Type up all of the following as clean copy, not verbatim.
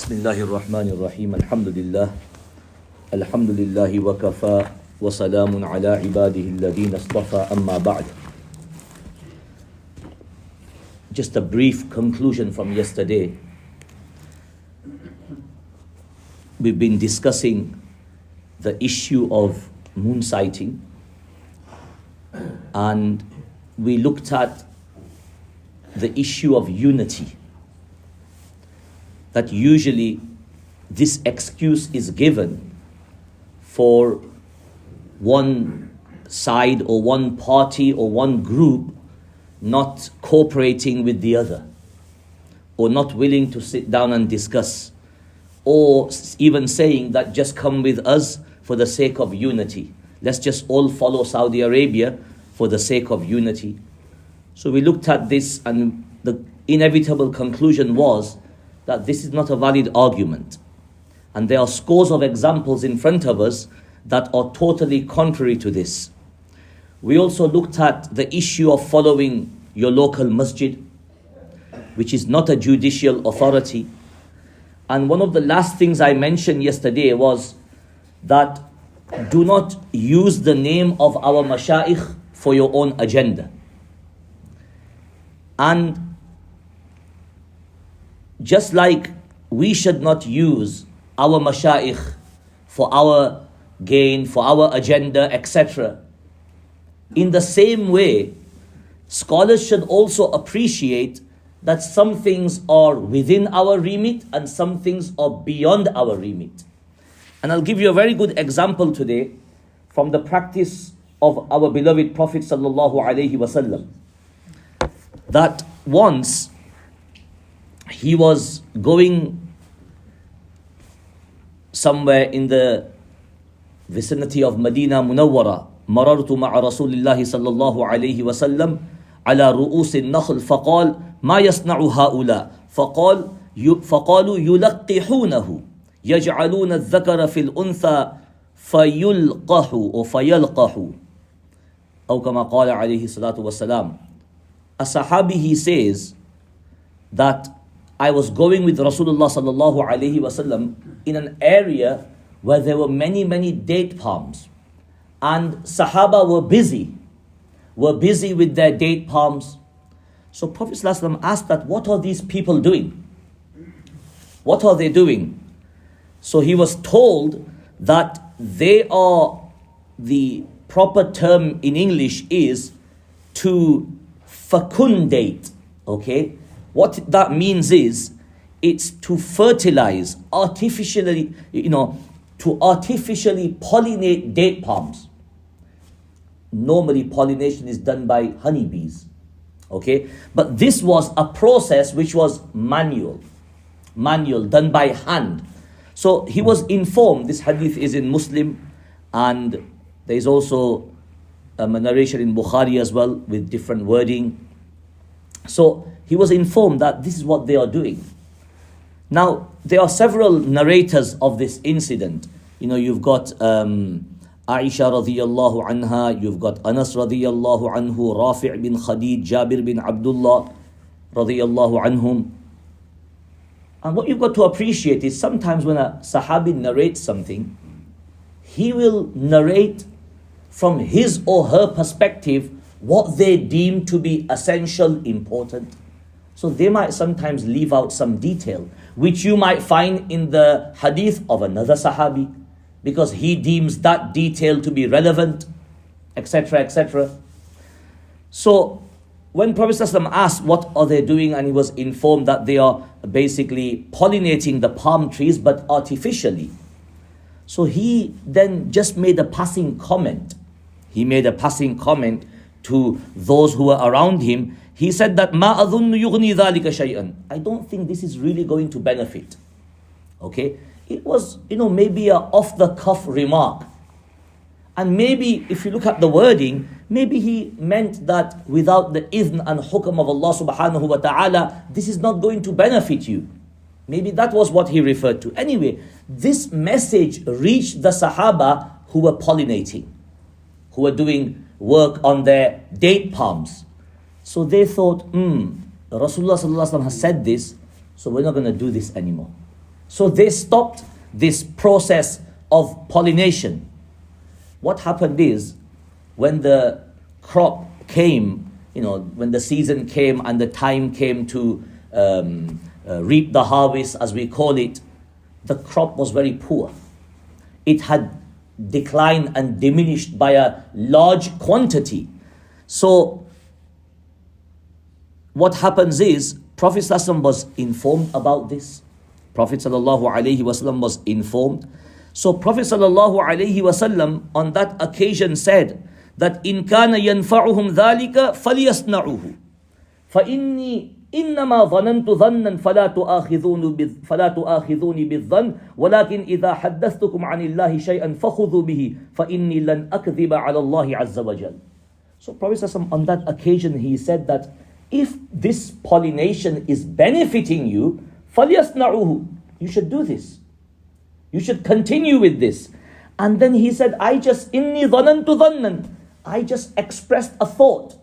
Bismillahir Rahmanir Rahim. Alhamdulillah. Alhamdulillahi wa kafa wa salamun ala ibadihi alladhina istafa amma ba'd. Just a brief conclusion from yesterday. We've been discussing the issue of moonsighting, and we looked at the issue of unity. That usually this excuse is given for one side or one party or one group not cooperating with the other, or not willing to sit down and discuss, or even saying that just come with us for the sake of unity. Let's just all follow Saudi Arabia for the sake of unity. So we looked at this, and the inevitable conclusion was that this is not a valid argument. And there are scores of examples in front of us that are totally contrary to this. We also looked at the issue of following your local masjid, which is not a judicial authority. And one of the last things I mentioned yesterday was that do not use the name of our mashayikh for your own agenda. And just like we should not use our mashayikh for our gain, for our agenda, etc., in the same way, scholars should also appreciate that some things are within our remit and some things are beyond our remit. And I'll give you a very good example today from the practice of our beloved Prophet sallallahu alaihi wasallam. That once he was going somewhere in the vicinity of Medina Munawwara. مررت مع رسول الله صلى الله عليه وسلم على رؤوس النخل فقال ما يصنع هؤلاء فقالوا يلقحونه يجعلون الذكر في الأنثى فيلقح أو كما قال عليه الصلاة والسلام. A Sahabi, he says that I was going with Rasulullah sallallahu alaihi wasallam in an area where there were many date palms, and Sahaba were busy with their date palms. So Prophet sallallahu alaihi wasallam asked that, what are these people doing? What are they doing? So he was told that they are, the proper term in English is to fecundate. Okay? What that means is, it's to fertilize, artificially, to artificially pollinate date palms. Normally pollination is done by honeybees. Okay? But this was a process which was manual, done by hand. So he was informed, this hadith is in Muslim, and there is also a narration in Bukhari as well with different wording. So he was informed that this is what they are doing. Now, there are several narrators of this incident. You've got Aisha radiyallahu anha, you've got Anas radiyallahu anhu, Rafi' bin Khadij, Jabir bin Abdullah radiyallahu anhum. And what you've got to appreciate is sometimes when a Sahabi narrates something, he will narrate from his or her perspective what they deem to be essential, important. So they might sometimes leave out some detail, which you might find in the hadith of another Sahabi, because he deems that detail to be relevant, etc., etc. So when Prophet ﷺ asked what are they doing, and he was informed that they are basically pollinating the palm trees but artificially. So he then just made a passing comment. To those who were around him. He said that ما أظن يغني ذلك شيئا. I don't think this is really going to benefit. Okay? It was, maybe a off-the-cuff remark. And maybe, if you look at the wording, maybe he meant that without the izn and hukm of Allah subhanahu wa ta'ala, this is not going to benefit you. Maybe that was what he referred to. Anyway, this message reached the Sahaba who were pollinating, who were doing work on their date palms. So they thought, Rasulullah sallallahu alaihi wasallam has said this, so we're not going to do this anymore. So they stopped this process of pollination. What happened is, when the crop came, when the season came and the time came to reap the harvest, as we call it, the crop was very poor. It had declined and diminished by a large quantity. So what happens is, Prophet ﷺ was informed about this. Prophet ﷺ was informed. So Prophet ﷺ on that occasion said that in kana yanfa'uhum dhalika falyasna'uhu fa inni innama dhanantu dhannan fala tu'akhidhuni bidhann walakin idha haddathtukum 'anillahi shay'an fakhudhu bihi fa inni lan akdhiba 'ala Allahi 'azza wa jalla. So Prophet ﷺ on that occasion he said that if this pollination is benefiting you, falyasna'uhu, you should do this. You should continue with this. And then he said, inni dhanantu dhannan, I just expressed a thought.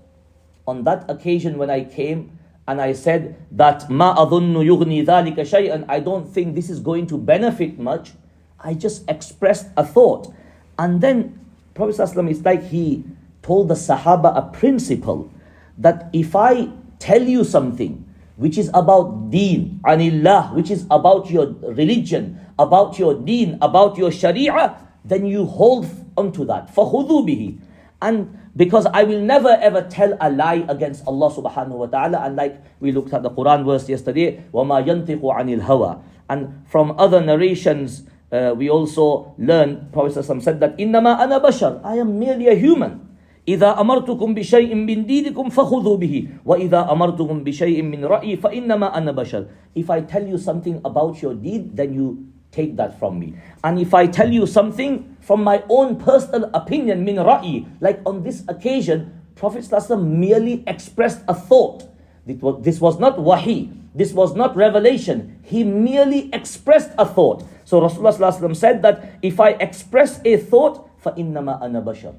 On that occasion when I came and I said that ma adhunnu yughni dhalika shay'an, I don't think this is going to benefit much. I just expressed a thought. And then Prophet ﷺ, it's like he told the Sahaba a principle that if I tell you something which is about deen, anillah, which is about your religion, about your deen, about your sharia, then you hold onto that. فَخُذُوا بِهِ. And because I will never ever tell a lie against Allah subhanahu wa ta'ala. And like we looked at the Quran verse yesterday, وَمَا يَنْطِقُ عَنِ الْهَوَىٰ. And from other narrations, we also learn, Prophet ﷺ said that, إِنَّمَا أَنَا بَشَرٌ, I am merely a human. إِذَا أَمَرْتُكُمْ بِشَيْءٍ مِّن دِينِكُمْ فَخُذُوا بِهِ وَإِذَا أَمَرْتُكُمْ بِشَيْءٍ مِّن رَأْيِي فَإِنَّمَا أَنَا بَشَرٌ. If I tell you something about your deed, then you take that from me. And if I tell you something from my own personal opinion, min ra'i, like on this occasion, Prophet ﷺ merely expressed a thought. This was not wahi, this was not revelation. He merely expressed a thought. So Rasulullah ﷺ said that if I express a thought, فَإِنَّمَا أَنَا بَشَرٌ,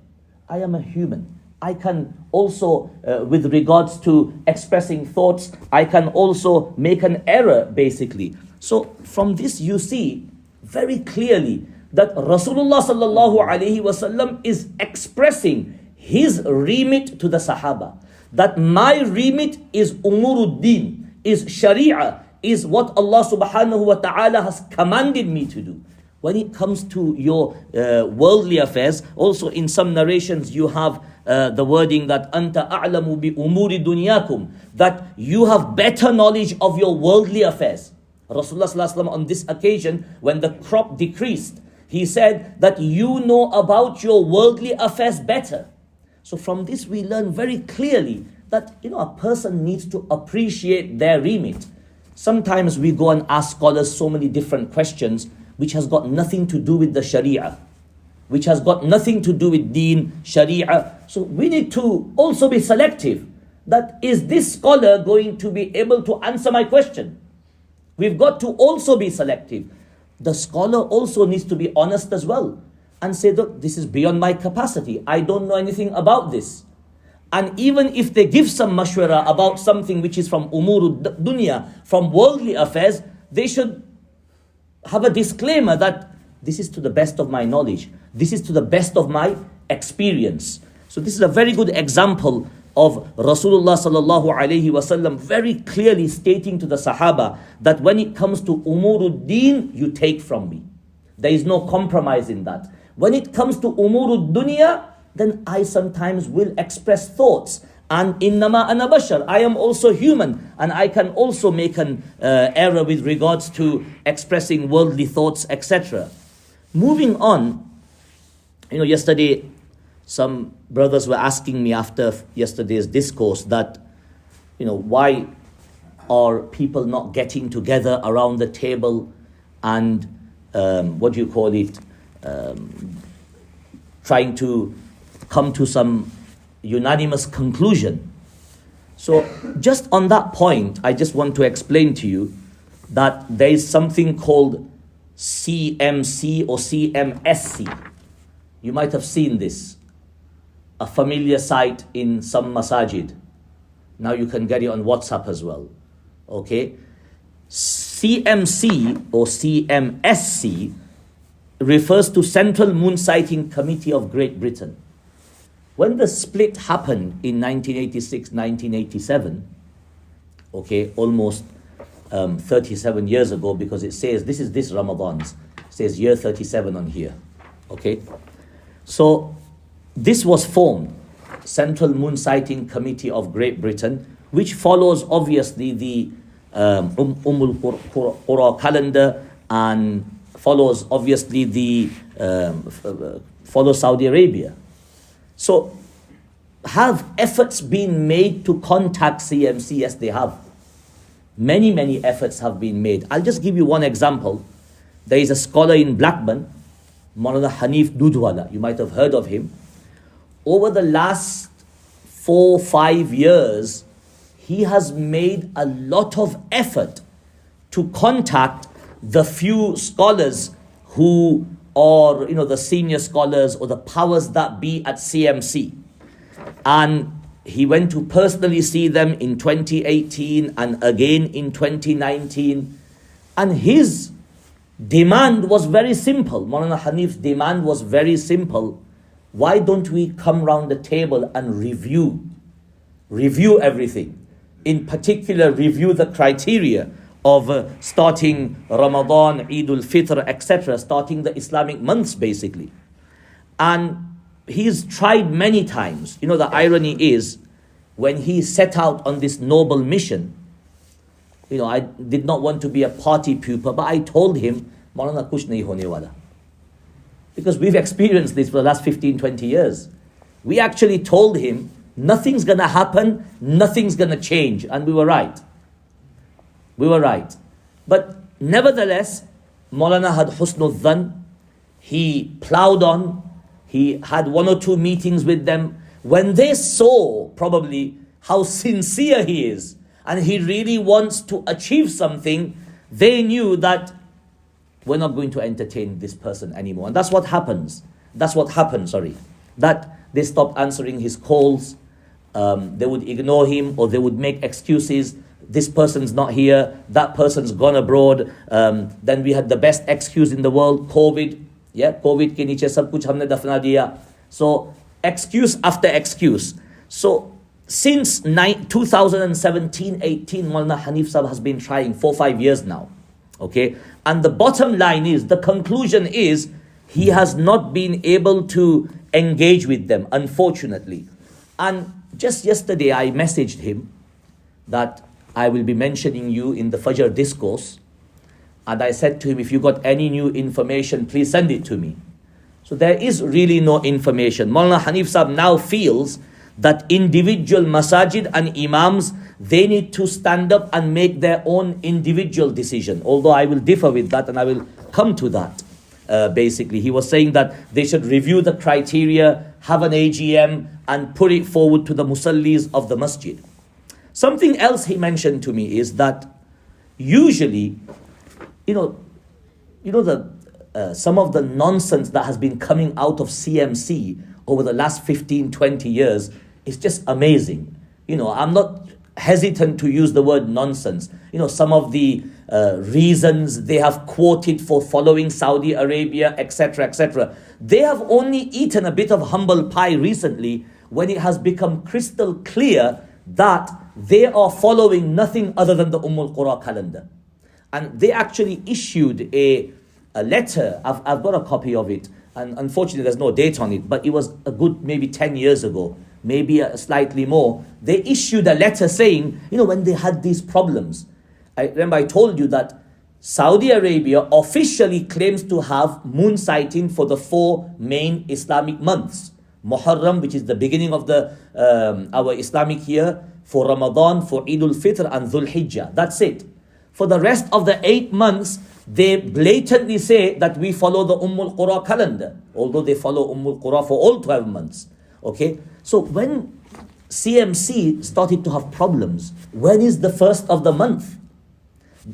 I am a human. I can also, with regards to expressing thoughts, I can also make an error, basically. So from this you see very clearly that Rasulullah sallallahu alaihi wasallam is expressing his remit to the Sahaba. That my remit is umuruddin, is sharia, is what Allah subhanahu wa ta'ala has commanded me to do. When it comes to your worldly affairs, also in some narrations you have the wording that anta a'lamu bi umuri dunyakum, that you have better knowledge of your worldly affairs. Rasulullah sallallahu alaihi wasallam on this occasion, when the crop decreased, he said that you know about your worldly affairs better. So from this we learn very clearly that a person needs to appreciate their remit. Sometimes we go and ask scholars so many different questions which has got nothing to do with the sharia, which has got nothing to do with deen, sharia. So we need to also be selective. That is this scholar going to be able to answer my question? We've got to also be selective. The scholar also needs to be honest as well and say, look, this is beyond my capacity. I don't know anything about this. And even if they give some mashwara about something which is from umuru dunya, from worldly affairs, they should have a disclaimer that this is to the best of my knowledge. This is to the best of my experience. So this is a very good example of Rasulullah sallallahu alaihi wasallam very clearly stating to the Sahaba that when it comes to umuruddin, you take from me. There is no compromise in that. When it comes to umurud dunya, then I sometimes will express thoughts. And innama ana bashar, I am also human, and I can also make an error with regards to expressing worldly thoughts, etc. Moving on, yesterday some brothers were asking me after yesterday's discourse that, why are people not getting together around the table and, trying to come to some unanimous conclusion. So just on that point, I just want to explain to you that there is something called CMC or CMSC. You might have seen this, a familiar sight in some masajid. Now you can get it on WhatsApp as well. Okay? CMC or CMSC refers to Central Moonsighting Committee of Great Britain. When the split happened in 1986, 1987, okay, almost 37 years ago, because it says, this is this Ramadan's, it says year 37 on here, okay? So this was formed, Central Moonsighting Committee of Great Britain, which follows obviously the Qura calendar and follows obviously the follows Saudi Arabia. So have efforts been made to contact CMC? Yes, they have. Many efforts have been made. I'll just give you one example. There is a scholar in Blackburn, Maulana Hanif Dudwala. You might have heard of him. Over the last 4-5 years, he has made a lot of effort to contact the few scholars who are, the senior scholars or the powers that be at CMC. And he went to personally see them in 2018 and again in 2019. And his demand was very simple. Maulana Hanif's demand was very simple. Why don't we come round the table and review everything? In particular, review the criteria of starting Ramadan, Eid al-Fitr, etc., starting the Islamic months basically. And he's tried many times. The irony is, when he set out on this noble mission, I did not want to be a party pooper, but I told him, Maulana kuch nahi hone wala. Because we've experienced this for the last 15-20 years. We actually told him, nothing's going to happen, nothing's going to change. And we were right. But nevertheless, Maulana had husnul dhan. He plowed on. He had 1 or 2 meetings with them. When they saw probably how sincere he is and he really wants to achieve something, they knew that we're not going to entertain this person anymore. And that's what happened, that they stopped answering his calls. They would ignore him or they would make excuses. This person's not here, that person's gone abroad. Then we had the best excuse in the world, COVID. COVID ke niche sab kuch humne dafna diya. So excuse after excuse. So since 2017-18, Maulana Hanif Sahib has been trying 4-5 years now. Okay, and the bottom line is, the conclusion is, he has not been able to engage with them, unfortunately. And just yesterday I messaged him that I will be mentioning you in the Fajr discourse. And I said to him, if you got any new information, please send it to me. So there is really no information. Maulana Hanif Sahib now feels that individual masajid and imams, they need to stand up and make their own individual decision. Although I will differ with that and I will come to that. Basically, he was saying that they should review the criteria, have an AGM and put it forward to the musallis of the masjid. Something else he mentioned to me is that usually, some of the nonsense that has been coming out of CMC over the last 15-20 years is just amazing. I'm not hesitant to use the word nonsense. Some of the reasons they have quoted for following Saudi Arabia, etc., etc. They have only eaten a bit of humble pie recently when it has become crystal clear that they are following nothing other than the Qura calendar. And they actually issued a letter. I've got a copy of it, and unfortunately there's no date on it, but it was a good maybe 10 years ago, maybe slightly more. They issued a letter saying, when they had these problems. I remember I told you that Saudi Arabia officially claims to have moon sighting for the 4 main Islamic months. Muharram, which is the beginning of our Islamic year, for Ramadan, for Eid al-Fitr and Dhul Hijjah. That's it. For the rest of the 8 months, they blatantly say that we follow the Qura calendar, although they follow Qura for all 12 months. Okay, so when CMC started to have problems, when is the first of the month?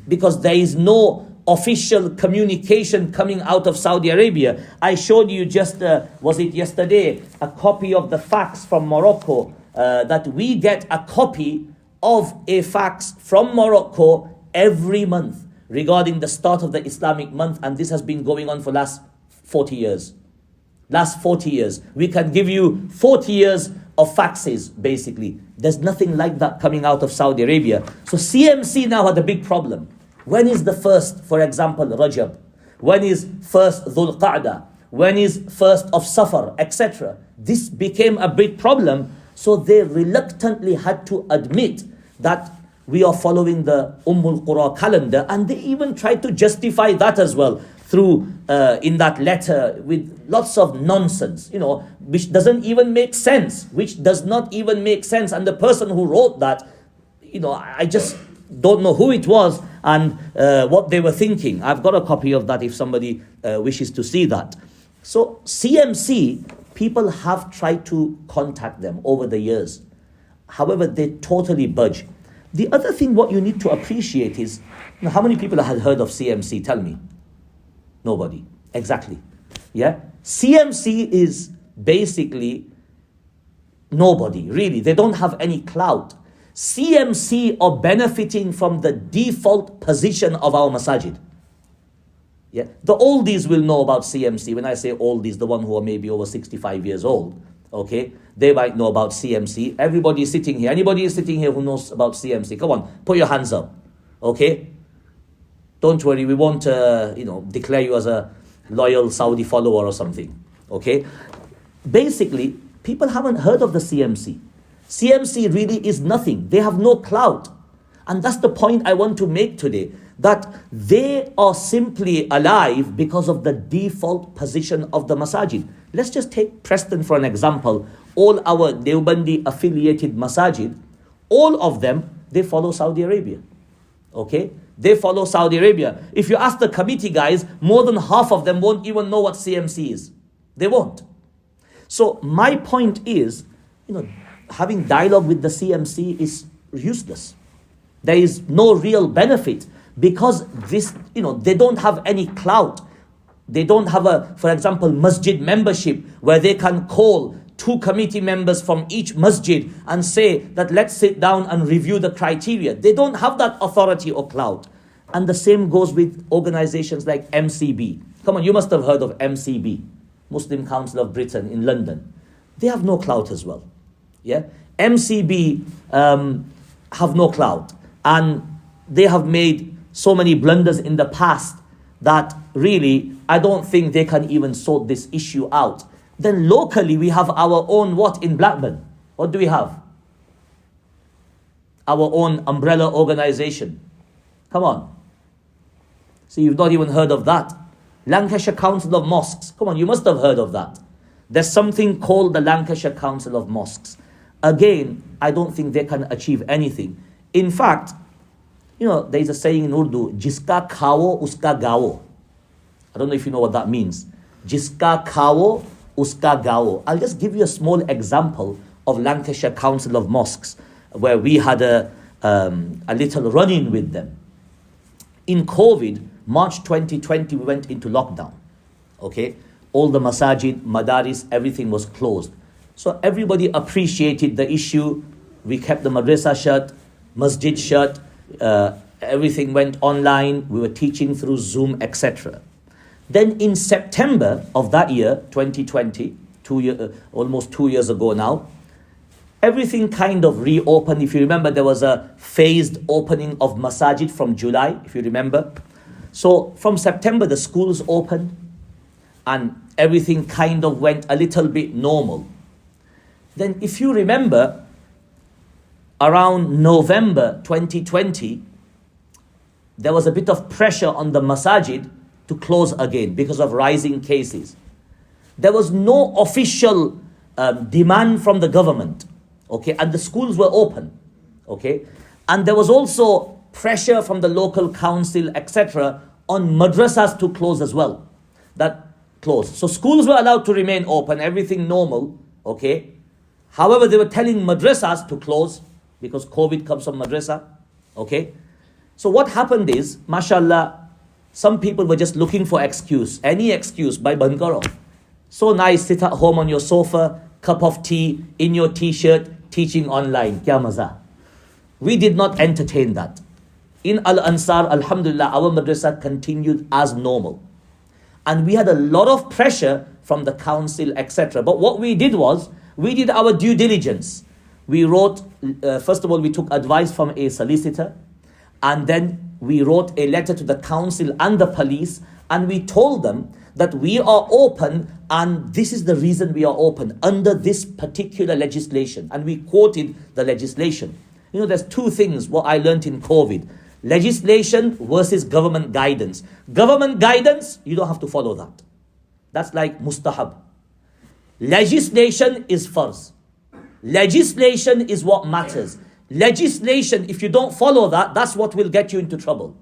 Because there is no official communication coming out of Saudi Arabia. I showed you just, was it yesterday, a copy of the fax from Morocco, that we get a copy of a fax from Morocco every month. regarding the start of the Islamic month, and this has been going on for last 40 years. Last 40 years. We can give you 40 years of faxes, basically. There's nothing like that coming out of Saudi Arabia. So CMC now had a big problem. When is the first, for example, Rajab? When is first Dhul Qa'dah? When is first of Safar, etc.? This became a big problem. So they reluctantly had to admit that we are following the Qura calendar, and they even tried to justify that as well through in that letter with lots of nonsense, which doesn't even make sense, which does not even make sense. And the person who wrote that, I just don't know who it was and what they were thinking. I've got a copy of that if somebody wishes to see that. So CMC, people have tried to contact them over the years. However, they totally budge. The other thing what you need to appreciate is, how many people had heard of CMC? Tell me. Nobody. Exactly. Yeah? CMC is basically nobody, really. They don't have any clout. CMC are benefiting from the default position of our masajid. Yeah? The oldies will know about CMC. When I say oldies, the one who are maybe over 65 years old, okay, they might know about CMC. Everybody is sitting here. Anybody is sitting here who knows about CMC? Come on, put your hands up. Okay? Don't worry, we won't, declare you as a loyal Saudi follower or something. Okay? Basically, people haven't heard of the CMC. CMC really is nothing. They have no clout. And that's the point I want to make today. That they are simply alive because of the default position of the masajid. Let's just take Preston for an example. All our Deobandi affiliated masajid, all of them, they follow Saudi Arabia. Okay? They follow Saudi Arabia. If you ask the committee guys, more than half of them won't even know what CMC is. They won't. So my point is, having dialogue with the CMC is useless. There is no real benefit because this, they don't have any clout. They don't have for example, masjid membership where they can call 2 committee members from each masjid and say that let's sit down and review the criteria. They don't have that authority or clout. And the same goes with organizations like MCB. Come on, you must have heard of MCB, Muslim Council of Britain in London. They have no clout as well. Yeah, MCB have no clout, and they have made so many blunders in the past that really I don't think they can even sort this issue out. Then locally we have our own what in Blackburn? What do we have? Our own umbrella organization. Come on. So you've not even heard of that. Lancashire Council of Mosques. Come on, you must have heard of that. There's something called the Lancashire Council of Mosques. Again, I don't think they can achieve anything. In fact, there is a saying in Urdu, Jiska khao, uska gao. I don't know if you know what that means. Jiska khao, uska gao. I'll just give you a small example of Lancashire Council of Mosques, where we had a little run-in with them. In COVID, March 2020, we went into lockdown. Okay? All the masajid, madaris, everything was closed. So everybody appreciated the issue. We kept the madrasa shut, masjid shut, everything went online. We were teaching through Zoom, etc. Then in September of that year, 2020, almost 2 years ago now, everything kind of reopened. If you remember, there was a phased opening of masajid from July, if you remember. So from September, the schools opened and everything kind of went a little bit normal. Then if you remember, around November 2020, there was a bit of pressure on the masajid to close again because of rising cases. There was no official demand from the government, okay, and the schools were open, okay, and there was also pressure from the local council, etc., on madrasas to close as well. That closed. So schools were allowed to remain open, everything normal, okay. However, they were telling madrasas to close because COVID comes from madrasa, okay. So what happened is, mashallah, some people were just looking for excuse, any excuse, by ban karo. So nice, sit at home on your sofa, cup of tea, in your t-shirt, teaching online. Kya maza. We did not entertain that. in Al-Ansar, alhamdulillah, our madrasa continued as normal. And we had a lot of pressure from the council, etc. But what we did was, we did our due diligence. We wrote, first of all, we took advice from a solicitor, and then we wrote a letter to the council and the police, and we told them that we are open, and this is the reason we are open, under this particular legislation. And we quoted the legislation. You know, there's two things what I learned in COVID. Legislation versus government guidance. Government guidance, you don't have to follow that. That's like mustahab. Legislation is farz. Legislation is what matters. Legislation, if you don't follow that, that's what will get you into trouble.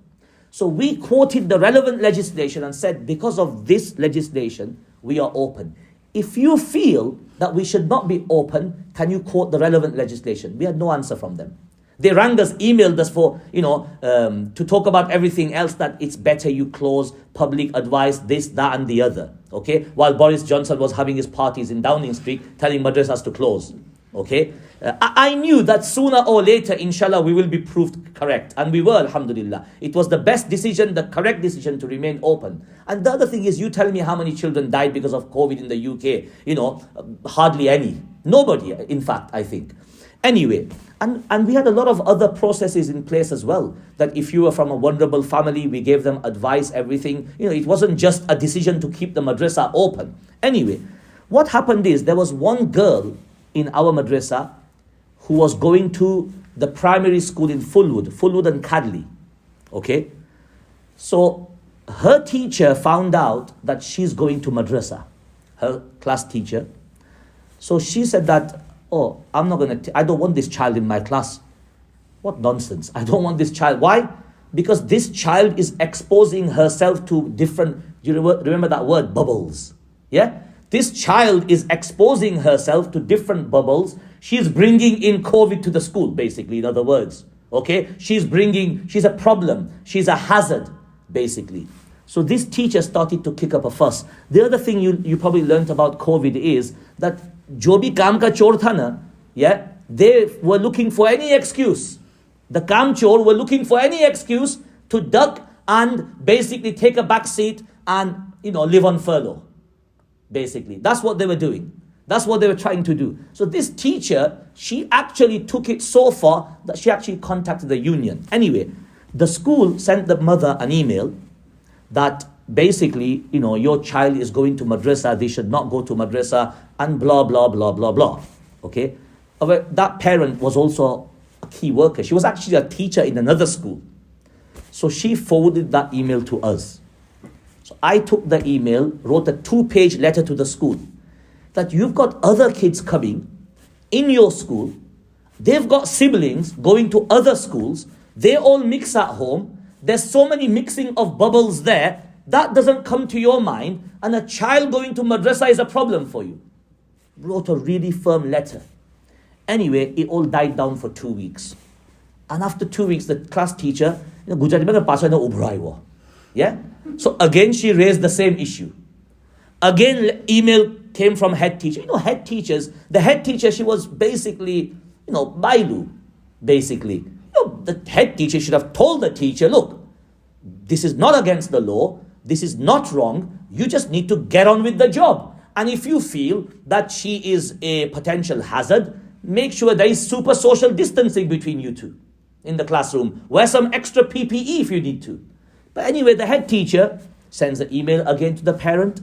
So we quoted the relevant legislation and said, because of this legislation, we are open. If you feel that we should not be open, can you quote the relevant legislation? We had no answer from them. They rang us, emailed us for, to talk about everything else, that it's better you close, public advice, this, that and the other. Okay? While Boris Johnson was having his parties in Downing Street, telling madrasas to close. Okay? I knew that sooner or later, inshallah, we will be proved correct. And we were, alhamdulillah. It was the best decision, the correct decision to remain open. And the other thing is, you tell me how many children died because of COVID in the UK. Hardly any. Nobody, in fact, I think. Anyway, and we had a lot of other processes in place as well. That if you were from a vulnerable family, we gave them advice, everything. It wasn't just a decision to keep the madrasa open. Anyway, what happened is, there was one girl in our madrasa who was going to the primary school in Fulwood and Cadley. Okay? So her teacher found out that she's going to madrasa, her class teacher. So she said that, oh, I don't want this child in my class. What nonsense. I don't want this child. Why? Because this child is exposing herself to different, do you remember that word, bubbles? Yeah? This child is exposing herself to different bubbles. She's bringing in COVID to the school, basically, in other words. Okay? She's a problem. She's a hazard, basically. So this teacher started to kick up a fuss. The other thing you probably learnt about COVID is that jo bhi kaam ka chor tha na, yeah, they were looking for any excuse. The kaam chor were looking for any excuse to duck and basically take a back seat and, live on furlough. Basically, that's what they were doing. That's what they were trying to do. So this teacher, she actually took it so far that she actually contacted the union. Anyway, the school sent the mother an email that basically, your child is going to madrasa, they should not go to madrasa, and blah, blah, blah, blah, blah. Okay? However, that parent was also a key worker. She was actually a teacher in another school. So she forwarded that email to us. So I took the email, wrote a 2-page letter to the school, that you've got other kids coming in your school, they've got siblings going to other schools, they all mix at home, there's so many mixing of bubbles there, that doesn't come to your mind, and a child going to madrasa is a problem for you. Wrote a really firm letter. Anyway, it all died down for 2 weeks. And after 2 weeks, the class teacher, yeah? So again, she raised the same issue. Again, email came from head teacher. Head teachers, the head teacher, she was basically, Bailu, basically. The head teacher should have told the teacher, look, this is not against the law, this is not wrong, you just need to get on with the job. And if you feel that she is a potential hazard, make sure there is super social distancing between you two in the classroom. Wear some extra PPE if you need to. But anyway, the head teacher sends an email again to the parent.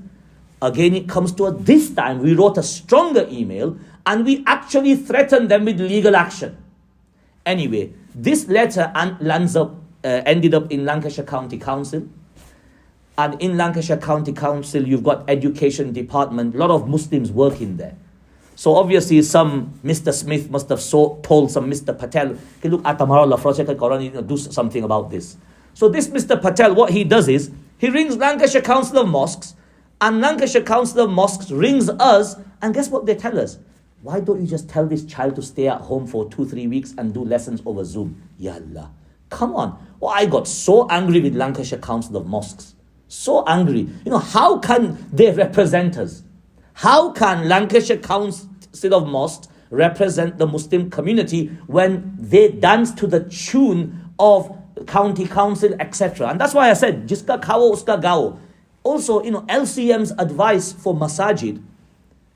Again, it comes to us. This time, we wrote a stronger email and we actually threatened them with legal action. Anyway, this letter ended up in Lancashire County Council. And in Lancashire County Council, you've got education department, a lot of Muslims working there. So obviously, some Mr. Smith must have told some Mr. Patel, okay, look, do something about this. So this Mr. Patel, what he does is, he rings Lancashire Council of Mosques, and Lancashire Council of Mosques rings us, and guess what they tell us? Why don't you just tell this child to stay at home for 2-3 weeks and do lessons over Zoom? Yallah. Come on. Well, I got so angry with Lancashire Council of Mosques. So angry. How can they represent us? How can Lancashire Council of Mosques represent the Muslim community when they dance to the tune of county council, etc. And that's why I said, jiska khawo uska gao. Also, LCM's advice for masajid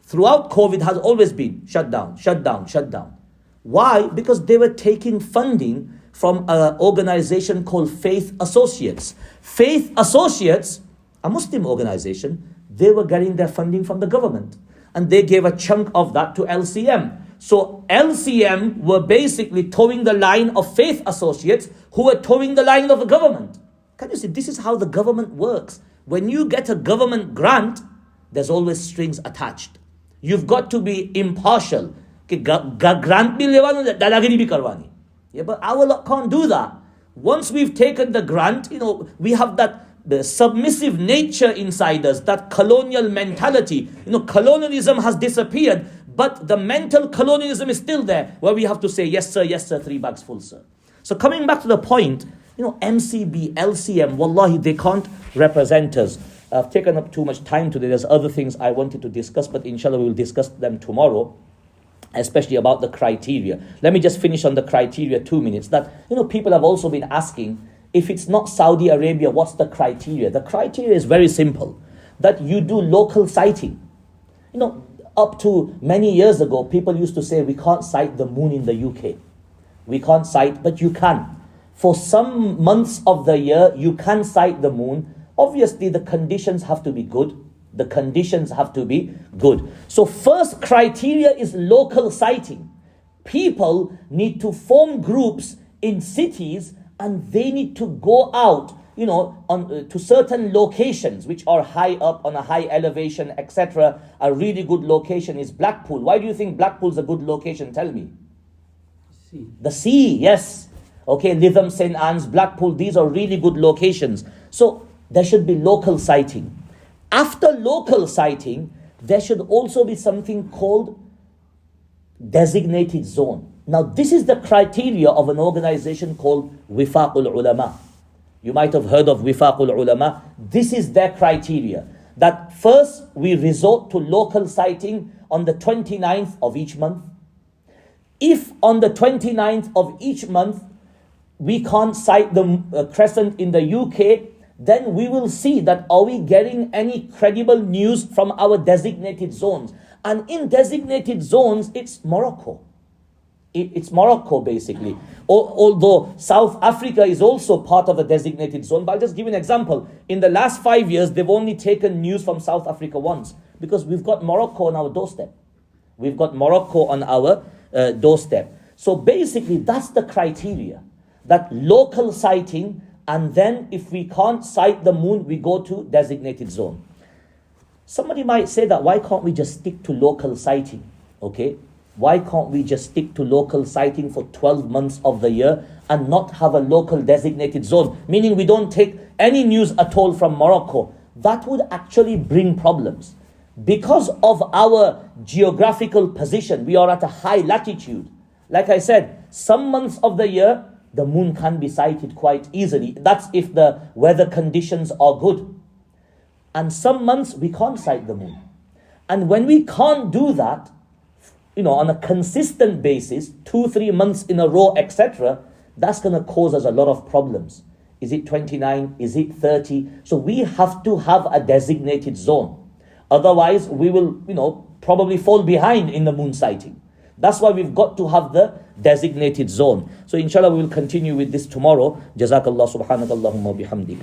throughout COVID has always been shut down, shut down, shut down. Why? Because they were taking funding from an organization called Faith Associates. Faith Associates, a Muslim organization, they were getting their funding from the government. And they gave a chunk of that to LCM. So LCM were basically towing the line of Faith Associates, who were towing the line of the government. Can you see? This is how the government works. When you get a government grant, there's always strings attached. You've got to be impartial. Grant bhi lewano, dadagiri bhi karwani. Yeah, but our lot can't do that. Once we've taken the grant, we have that the submissive nature inside us, that colonial mentality. Colonialism has disappeared, but the mental colonialism is still there, where we have to say, yes sir, 3 bags full, sir. So coming back to the point, MCB, LCM, wallahi, they can't represent us. I've taken up too much time today. There's other things I wanted to discuss, but inshallah we will discuss them tomorrow, especially about the criteria. Let me just finish on the criteria 2 minutes. That, people have also been asking, if it's not Saudi Arabia, what's the criteria? The criteria is very simple, that you do local sighting. Up to many years ago, people used to say, we can't sight the moon in the UK. We can't sight, but you can. For some months of the year, you can sight the moon. Obviously, the conditions have to be good. The conditions have to be good. So first criteria is local sighting. People need to form groups in cities, and they need to go out, to certain locations which are high up on a high elevation, etc. A really good location is Blackpool. Why do you think Blackpool's a good location? Tell me. The sea, yes. Okay, Lytham, St. Anne's, Blackpool, these are really good locations. So there should be local sighting. After local sighting, there should also be something called designated zone. Now, this is the criteria of an organization called Wifaqul Ulama. You might have heard of Wifaqul Ulama. This is their criteria. That first, we resort to local sighting on the 29th of each month. If on the 29th of each month, we can't sight the crescent in the UK, then we will see that are we getting any credible news from our designated zones. And in designated zones, it's Morocco. It's Morocco, basically. Although South Africa is also part of a designated zone. But I'll just give you an example. In the last 5 years, they've only taken news from South Africa once, because we've got Morocco on our doorstep. We've got Morocco on our doorstep. So basically, that's the criteria. That local sighting, and then if we can't sight the moon, we go to designated zone. Somebody might say that, why can't we just stick to local sighting? Okay? Why can't we just stick to local sighting for 12 months of the year and not have a local designated zone? Meaning we don't take any news at all from Morocco. That would actually bring problems. Because of our geographical position, we are at a high latitude. Like I said, some months of the year, the moon can be sighted quite easily. That's if the weather conditions are good. And some months we can't sight the moon. And when we can't do that, on a consistent basis, 2-3 months in a row, etc., that's going to cause us a lot of problems. Is it 29? Is it 30? So we have to have a designated zone. Otherwise, we will, probably fall behind in the moon sighting. That's why we've got to have the designated zone. So inshallah, we will continue with this tomorrow. Jazakallah, subhanakallahumma bihamdik.